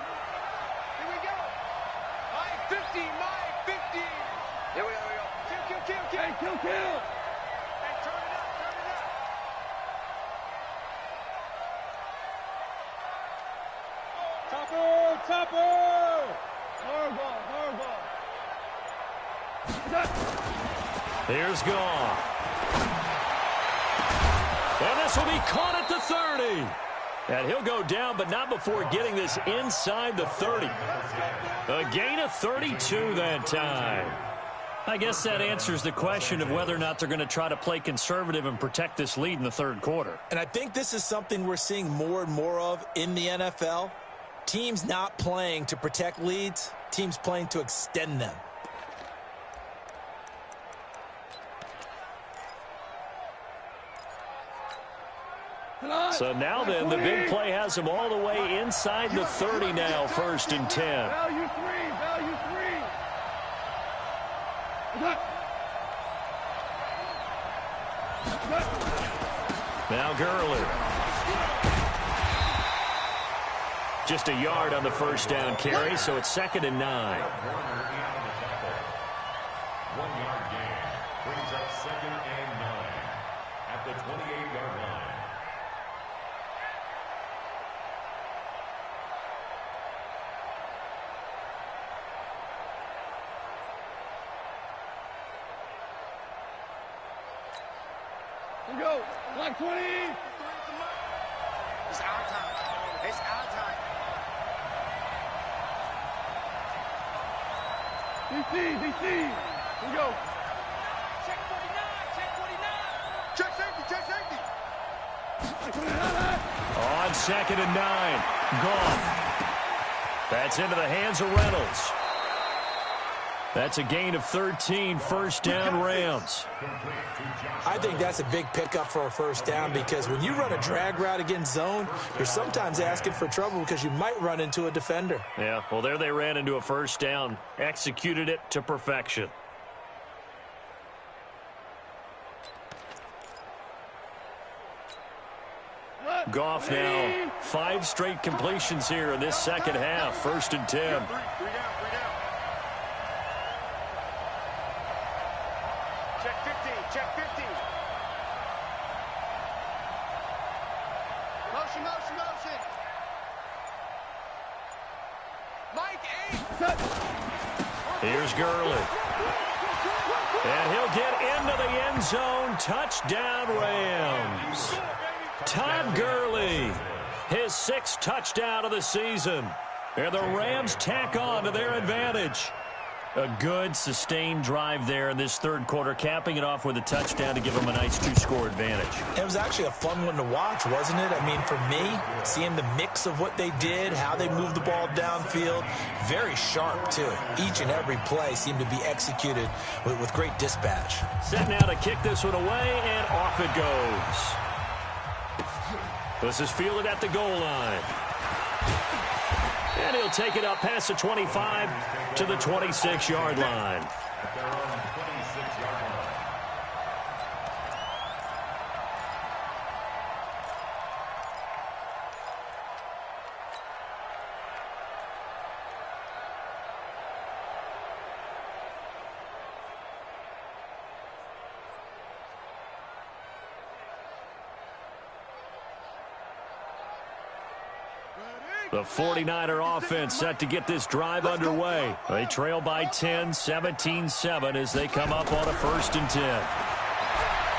Mike 50. Here we go. Kill. Hey, turn it up. Topper. Hard ball. Here's Goff. And this will be caught at the 30. And he'll go down, but not before getting this inside the 30. A gain of 32 that time. I guess that answers the question of whether or not they're going to try to play conservative and protect this lead in the 3rd quarter. And I think this is something we're seeing more and more of in the NFL. Teams not playing to protect leads, teams playing to extend them. So now then, the big play has them all the way inside the 30 now, 1st and 10. Value 3. Now Gurley. Just a yard on the 1st down carry, so it's 2nd and 9. 1 yard gain brings up 2nd and 9 at the 28-yard line. Here we go. Block 20. It's our time. DC. Here we go. Check 49. Check safety. On 2nd and 9. Goff. That's into the hands of Reynolds. That's a gain of 13, 1st down Rams. I think that's a big pickup for a 1st down because when you run a drag route against zone, you're sometimes asking for trouble because you might run into a defender. Yeah, well, there they ran into a 1st down. Executed it to perfection. Goff now 5 straight completions here in this 2nd half. 1st and 10. Check 50. Motion. Mike. Here's Gurley. And he'll get into the end zone. Touchdown, Rams. Todd Gurley, his 6th touchdown of the season. And the Rams tack on to their advantage. A good, sustained drive there in this third quarter, capping it off with a touchdown to give them a nice 2-score advantage. It was actually a fun one to watch, wasn't it? I mean, for me, seeing the mix of what they did, how they moved the ball downfield, very sharp, too. Each and every play seemed to be executed with great dispatch. Set now to kick this one away, and off it goes. This is fielded at the goal line. And he'll take it up past the 25 to the 26-yard line. At their own 26-yard line. The 49er offense set to get this drive underway. They trail by 10, 17-7 as they come up on a 1st and 10.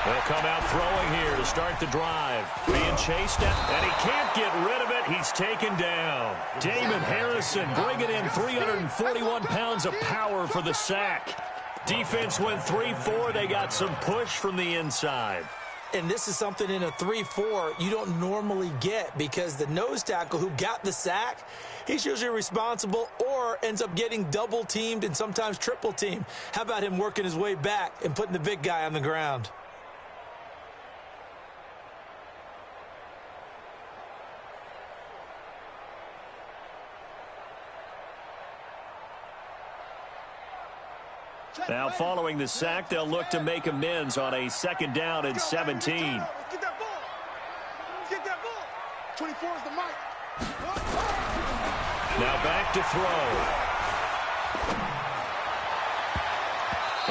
They'll come out throwing here to start the drive. Being chased at, and he can't get rid of it. He's taken down. Damon Harrison bringing in 341 pounds of power for the sack. Defense went 3-4. They got some push from the inside. And this is something in a 3-4 you don't normally get, because the nose tackle who got the sack, he's usually responsible or ends up getting double-teamed and sometimes triple-teamed. How about him working his way back and putting the big guy on the ground? Now following the sack, they'll look to make amends on a 2nd down and 17. Get that ball. Get that ball. 24 is the mic. Now back to throw.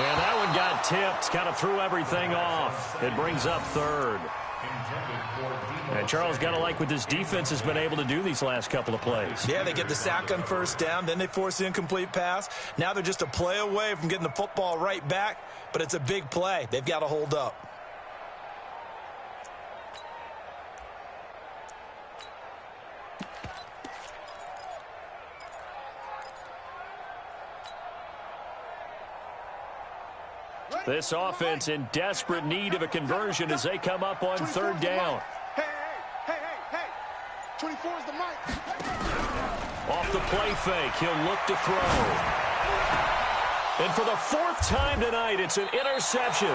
And that one got tipped, kind of threw everything off. It brings up 3rd. And Charles, got to like what this defense has been able to do these last couple of plays. Yeah, they get the sack on 1st down, then they force the incomplete pass. Now they're just a play away from getting the football right back, but it's a big play. They've got to hold up. This offense in desperate need of a conversion as they come up on 3rd down. Hey. 24 is the mic. Off the play fake, he'll look to throw. And for the 4th time tonight, it's an interception.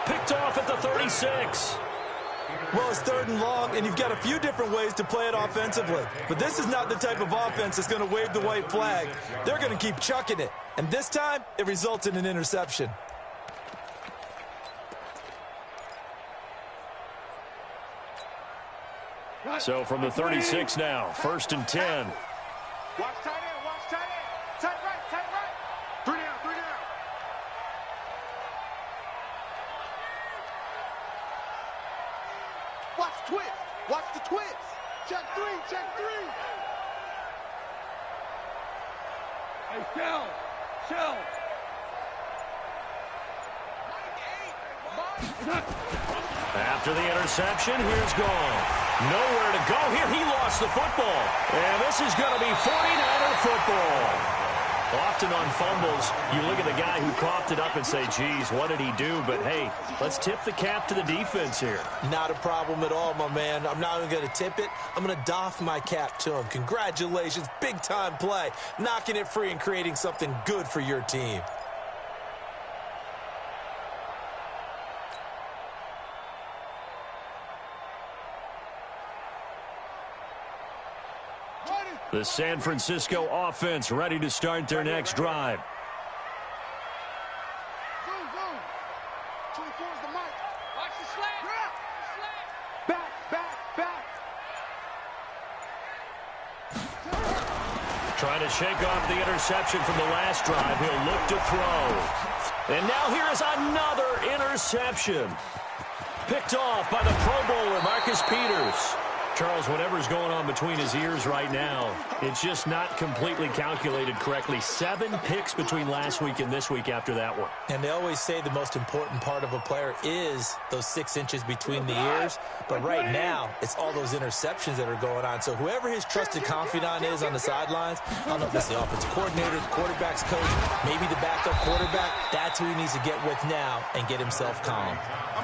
Picked off at the 36. Well, it's 3rd and long, and you've got a few different ways to play it offensively. But this is not the type of offense that's going to wave the white flag. They're going to keep chucking it. And this time, it results in an interception. So from the 36 now, 1st and 10. Watch tight end. Watch tight end. Tight right. 3 down. Watch twist. Watch the twist. Check 3. Hey, Shell. After the interception, here's Gone. Nowhere to go here. He lost the football. And this is going to be 49er football. Often on fumbles, you look at the guy who coughed it up and say, geez, what did he do? But, hey, let's tip the cap to the defense here. Not a problem at all, my man. I'm not even going to tip it. I'm going to doff my cap to him. Congratulations. Big-time play. Knocking it free and creating something good for your team. The San Francisco offense ready to start their next drive. Zoom. 24 is the mic. Watch the slant. Back. Trying to shake off the interception from the last drive. He'll look to throw. And now here is another interception. Picked off by the Pro Bowler, Marcus Peters. Charles, whatever's going on between his ears right now, it's just not completely calculated correctly. 7 picks between last week and this week after that one. And they always say the most important part of a player is those 6 inches between the ears. But right now, it's all those interceptions that are going on. So whoever his trusted confidant is on the sidelines, I don't know if it's the offensive coordinator, the quarterback's coach, maybe the backup quarterback, that's who he needs to get with now and get himself calm.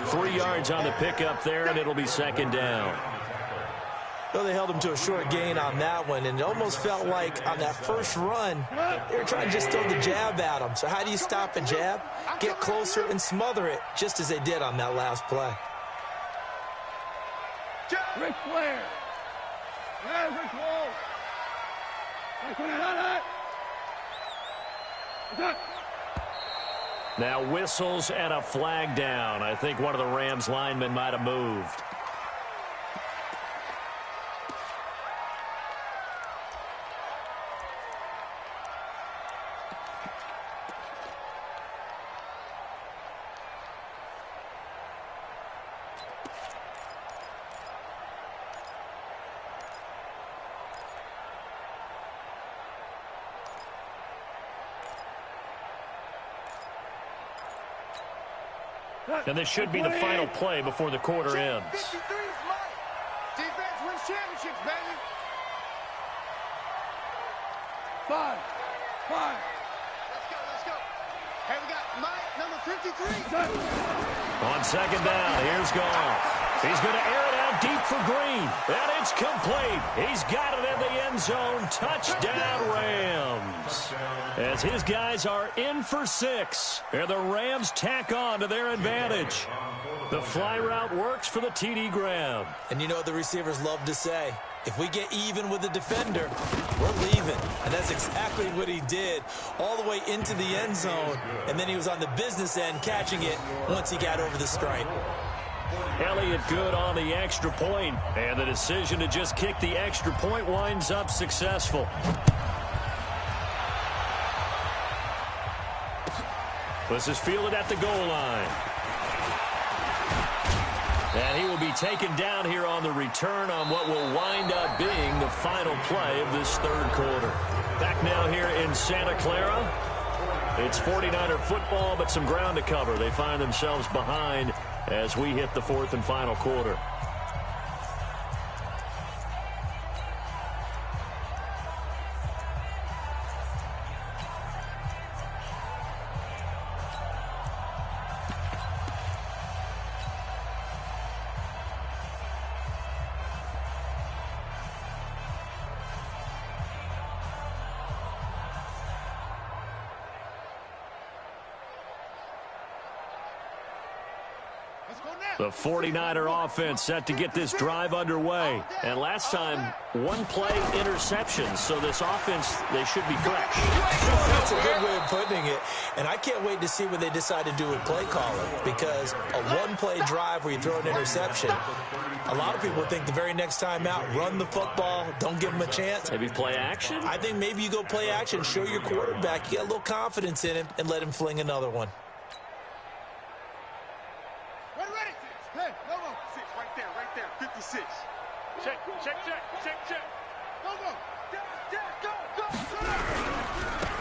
3 yards on the pickup there, and it'll be second down. Well, they held him to a short gain on that one, and it almost felt like on that first run, they were trying to just throw the jab at him. So how do you stop a jab? Get closer and smother it, just as they did on that last play. Ric Flair. Hey, Ric Flair. Now whistles and a flag down. I think one of the Rams linemen might have moved. And this should be the final play before the quarter ends. 53 is mine. Defense wins championships, baby. 5. Let's go. Hey, we got Mike, number 53. On second down, here's Goff. He's going to air it out deep for Green. And it's complete. He's got it in the end zone. Touchdown, Rams. As his guys are in for 6. And the Rams tack on to their advantage. The fly route works for the TD grab. And you know what the receivers love to say? If we get even with the defender, we're leaving. And that's exactly what he did, all the way into the end zone. And then he was on the business end catching it once he got over the stripe. Elliott good on the extra point, and the decision to just kick the extra point winds up successful. This is fielded at the goal line. And he will be taken down here on the return on what will wind up being the final play of this third quarter. Back now here in Santa Clara. It's 49er football, but some ground to cover. They find themselves behind as we hit the fourth and final quarter. The 49er offense set to get this drive underway. And last time, 1 play interception. So this offense, they should be fresh. That's a good way of putting it. And I can't wait to see what they decide to do with play calling. Because a 1-play drive where you throw an interception, a lot of people think the very next time out, run the football, don't give them a chance. Maybe play action? I think maybe you go play action, show your quarterback, you got a little confidence in him, and let him fling another one. Hey, no. 6, right there. 56. Check. Go.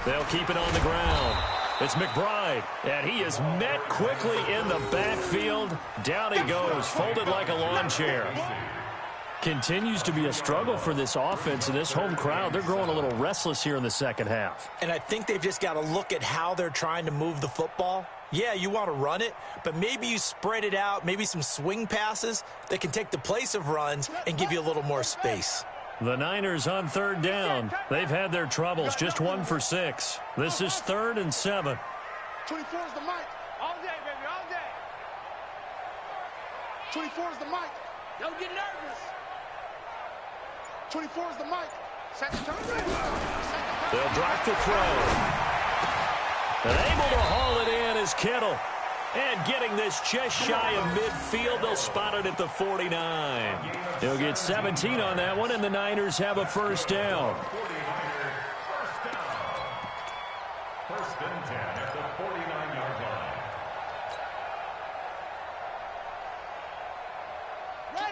They'll keep it on the ground. It's McBride, and he is met quickly in the backfield. Down he goes, folded like a lawn chair. Continues to be a struggle for this offense and this home crowd. They're growing a little restless here in the second half. And I think they've just got to look at how they're trying to move the football. Yeah, you want to run it, but maybe you spread it out, maybe some swing passes that can take the place of runs and give you a little more space. The Niners on third down. They've had their troubles, just 1 for 6. This is 3rd and 7. 24 is the mic. All day, baby, all day. 24 is the mic. Don't get nervous. 24 is the mic. Second turn. They'll drop the throw. And able to haul it in is Kittle. And getting this just shy of midfield, they'll spot it at the 49. He'll get 17 on that one, and the Niners have a first down. First and 10 at the 49-yard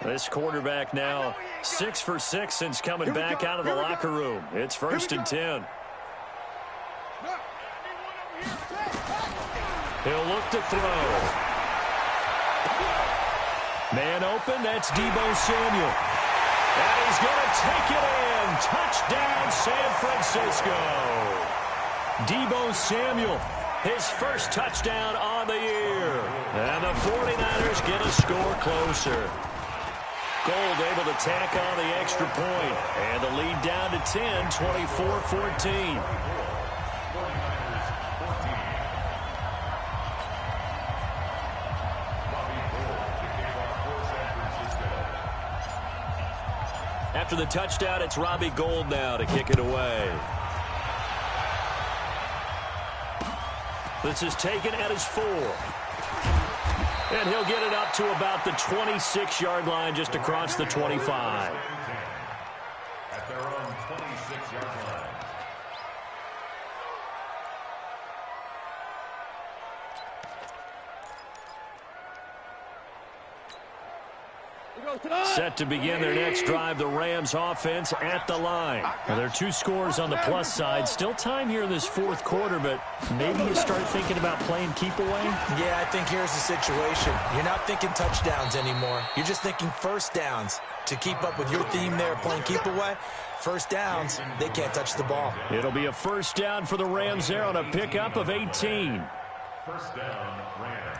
line. This quarterback now 6 for 6 since coming back out of the locker room. It's 1st and 10. He'll look to throw. Man open, that's Deebo Samuel. And he's going to take it in. Touchdown, San Francisco. Deebo Samuel, his first touchdown on the year. And the 49ers get a score closer. Gold able to tack on the extra point. And the lead down to 10, 24-14. After the touchdown, it's Robbie Gould now to kick it away. This is taken at his 4. And he'll get it up to about the 26-yard line, just across the 25. At their own 26-yard line. Set to begin their next drive, the Rams offense at the line. Now, there are 2 scores on the plus side. Still time here in this 4th quarter, but maybe you start thinking about playing keep away? Yeah, I think here's the situation. You're not thinking touchdowns anymore. You're just thinking first downs. To keep up with your theme there, playing keep away, first downs, they can't touch the ball. It'll be a first down for the Rams there on a pickup of 18. First down, Rams.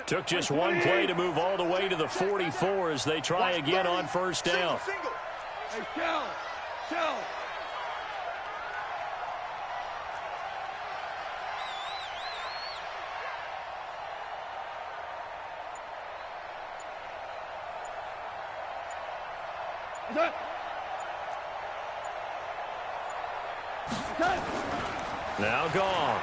Took just one play to move all the way to the 44 as they try again on first down. Hey, Shell. Now gone.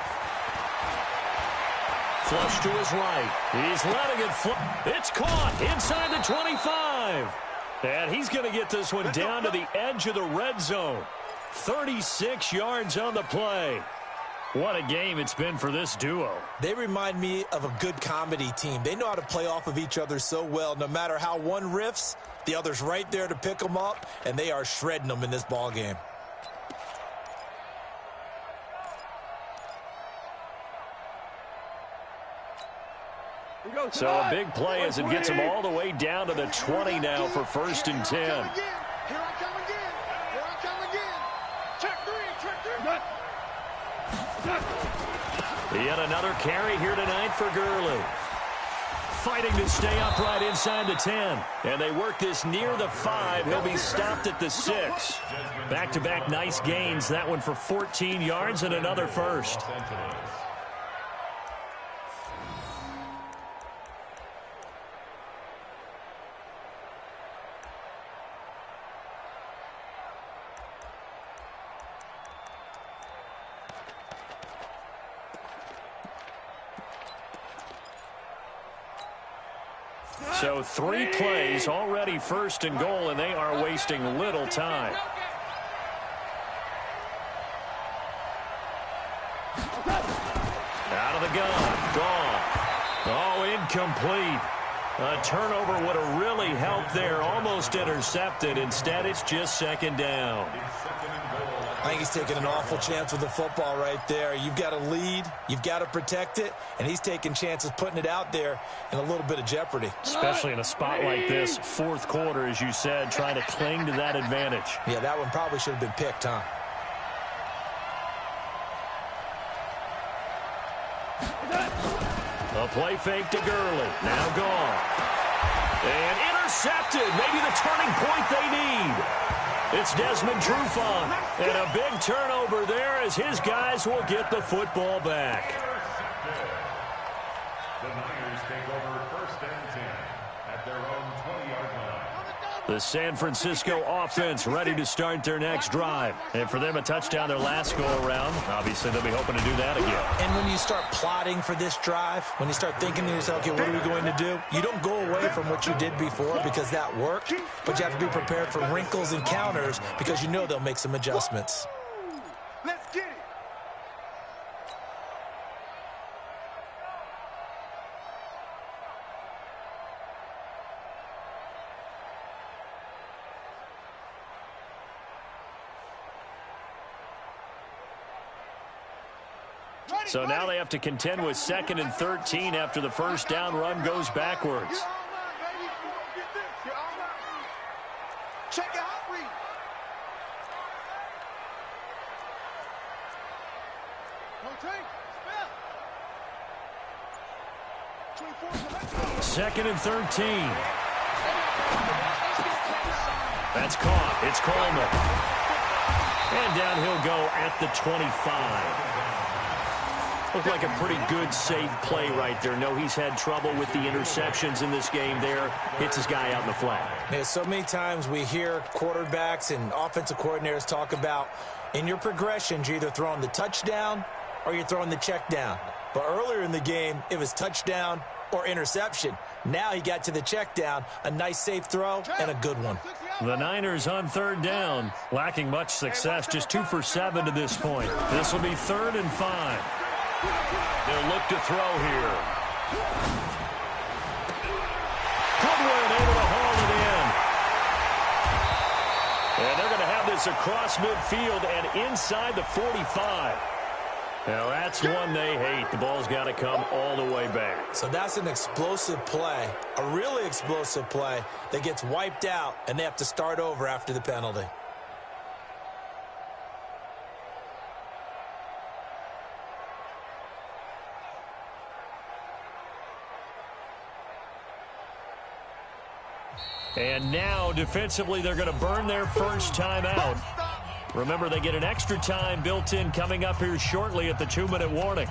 Flush to his right. He's letting it fly. It's caught inside the 25. And he's going to get this one down to the edge of the red zone. 36 yards on the play. What a game it's been for this duo. They remind me of a good comedy team. They know how to play off of each other so well. No matter how one riffs, the other's right there to pick them up, and they are shredding them in this ball game. So a big play as it gets him all the way down to the 20 now for 1st and 10. Here I come again. Check three. He had another carry here tonight for Gurley. Fighting to stay upright inside the 10. And they work this near the 5. He'll be stopped at the 6. Back-to-back nice gains. That one for 14 yards and another first. So 3 plays, already 1st and goal, and they are wasting little time. Out of the gun, gone. Oh, incomplete. A turnover would have really helped there, almost intercepted. Instead, it's just 2nd down. I think he's taking an awful chance with the football right there. You've got to lead, you've got to protect it, and he's taking chances putting it out there in a little bit of jeopardy. Especially in a spot like this, 4th quarter, as you said, trying to cling to that advantage. Yeah, that one probably should have been picked, huh? A play fake to Gurley, now gone. And intercepted, maybe the turning point they need. It's Desmond Trufant, and a big turnover there as his guys will get the football back. The Niners take over 1st and 10 at their own 20-yard line. The San Francisco offense ready to start their next drive. And for them, a touchdown their last go-around. Obviously, they'll be hoping to do that again. And when you start plotting for this drive, when you start thinking to yourself, okay, what are we going to do? You don't go away from what you did before because that worked, but you have to be prepared for wrinkles and counters because you know they'll make some adjustments. Let's get it. So now they have to contend with 2nd and 13 after the first down run goes backwards. You're online, baby. You won't get this. You're online. Check your hot read. 2nd and 13. That's caught. It's Coleman. And down he'll go at the 25. Looked like a pretty good, safe play right there. No, he's had trouble with the interceptions in this game there. Hits his guy out in the flat. Yeah, so many times we hear quarterbacks and offensive coordinators talk about in your progressions, you're either throwing the touchdown or you're throwing the check down. But earlier in the game, it was touchdown or interception. Now he got to the check down, a nice safe throw and a good one. The Niners on 3rd down, lacking much success, just 2 for 7 to this point. This will be 3rd and 5. They'll look to throw here. Goodwin able to haul it in. And they're going to have this across midfield and inside the 45. Now that's one they hate. The ball's got to come all the way back. So that's an explosive play, a really explosive play that gets wiped out, and they have to start over after the penalty. And now, defensively, they're going to burn their first time out. Remember, they get an extra time built in coming up here shortly at the 2-minute warning.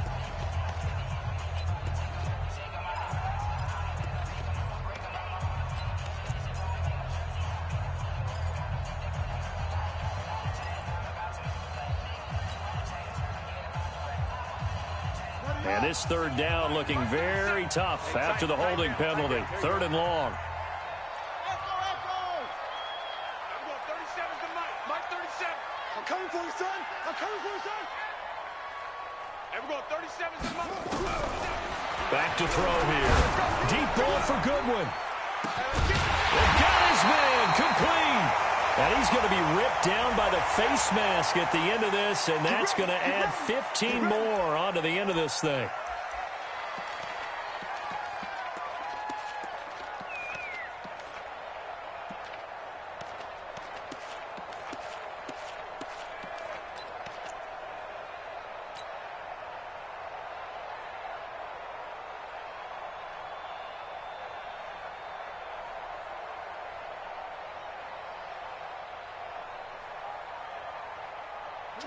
And this 3rd down looking very tough after the holding penalty. 3rd and long. Coming for you, son. I'm coming for you, son. And we're going 37 to Mike. Back to throw here. Deep ball for Goodwin. They've got his man complete. And he's going to be ripped down by the face mask at the end of this, and that's going to add 15 more onto the end of this thing.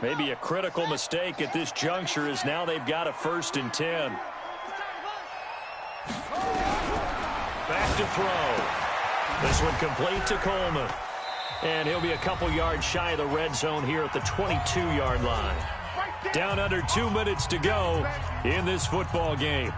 Maybe a critical mistake at this juncture is now they've got a 1st and 10. Back to throw. This one complete to Coleman. And he'll be a couple yards shy of the red zone here at the 22-yard line. Down under 2 minutes to go in this football game.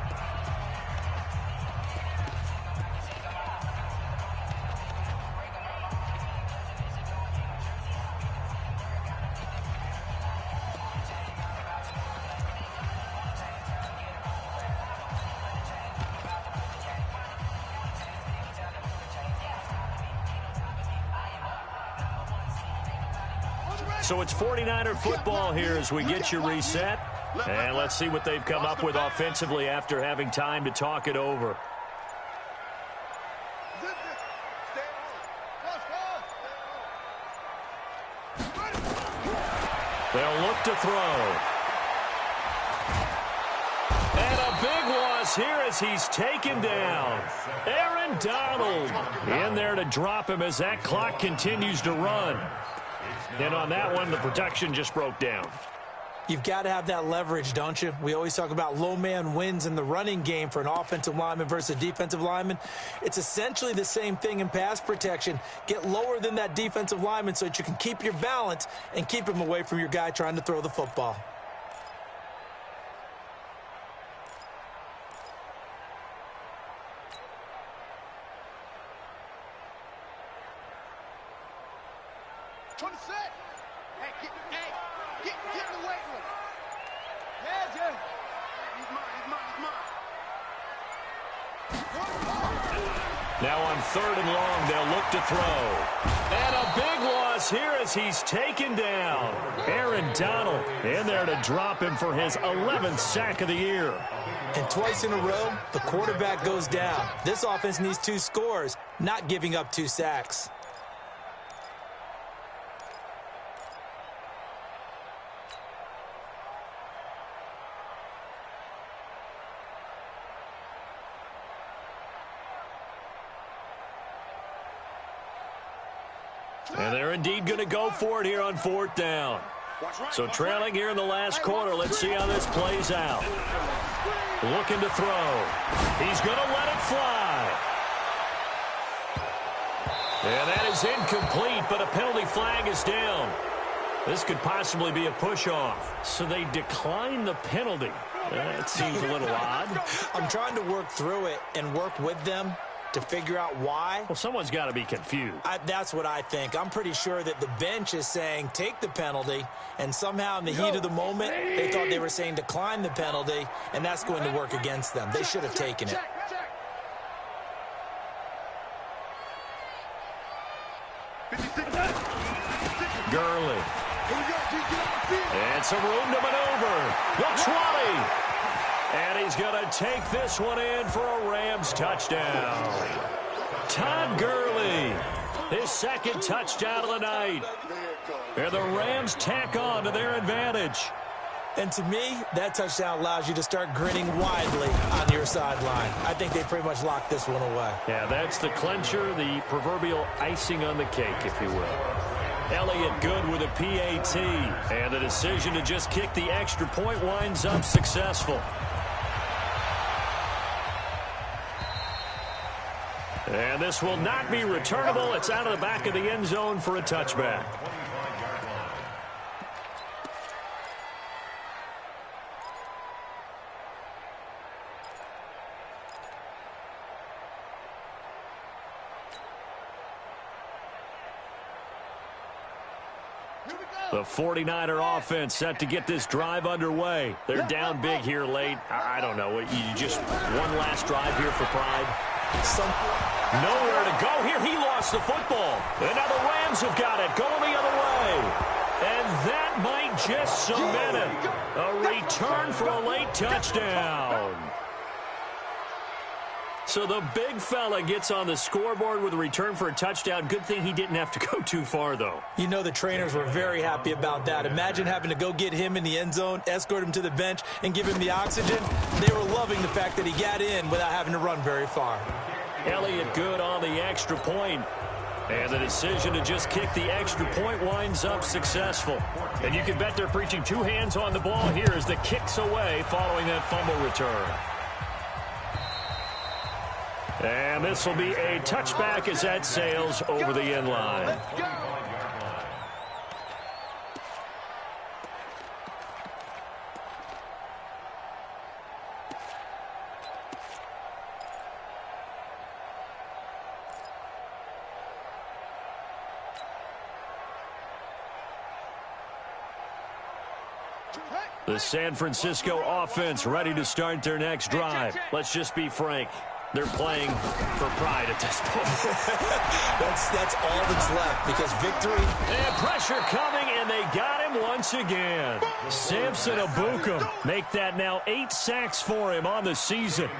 So it's 49er football here as we get you reset. And let's see what they've come up with offensively after having time to talk it over. They'll look to throw. And a big loss here as he's taken down. Aaron Donald in there to drop him as that clock continues to run. And on that one, the protection just broke down. You've got to have that leverage, don't you? We always talk about low man wins in the running game for an offensive lineman versus a defensive lineman. It's essentially the same thing in pass protection. Get lower than that defensive lineman so that you can keep your balance and keep him away from your guy trying to throw the football. Now on 3rd and long, they'll look to throw. And a big loss here as he's taken down. Aaron Donald in there to drop him for his 11th sack of the year. And twice in a row, the quarterback goes down. This offense needs 2 scores, not giving up 2 sacks. And they're indeed going to go for it here on 4th down. So trailing here in the last quarter. Let's see how this plays out. Looking to throw. He's going to let it fly. And that is incomplete, but a penalty flag is down. This could possibly be a push-off. So they decline the penalty. That seems a little odd. I'm trying to work through it and work with them to figure out why. Well, someone's got to be confused. That's what I think. I'm pretty sure that the bench is saying take the penalty, and somehow in the heat of the moment, they thought they were saying decline the penalty, and that's going to work against them. They should have taken it. Gurley. And some room to maneuver. The 20. And he's going to take this one in for a Rams touchdown. Todd Gurley, his 2nd touchdown of the night. And the Rams tack on to their advantage. And to me, that touchdown allows you to start grinning widely on your sideline. I think they pretty much locked this one away. Yeah, that's the clincher, the proverbial icing on the cake, if you will. Elliott Good with a PAT. And the decision to just kick the extra point winds up successful. And this will not be returnable. It's out of the back of the end zone for a touchback. The 49er offense set to get this drive underway. They're down big here late. I don't know. You just one last drive here for pride. Nowhere to go here. He lost the football. And now the Rams have got it. Going the other way. And that might just cement it. A return for a late touchdown. So the big fella gets on the scoreboard with a return for a touchdown. Good thing he didn't have to go too far, though. You know the trainers were very happy about that. Imagine having to go get him in the end zone, escort him to the bench, and give him the oxygen. They were loving the fact that he got in without having to run very far. Elliott Good on the extra point. And the decision to just kick the extra point winds up successful. And you can bet they're preaching 2 hands on the ball here as the kick's away following that fumble return. And this will be a touchback as that sails over the end line. The San Francisco offense ready to start their next drive. Let's just be frank. They're playing for pride at this point. That's all that's left because victory. And pressure coming, and they got him once again. Samson Ebukam make that now 8 sacks for him on the season.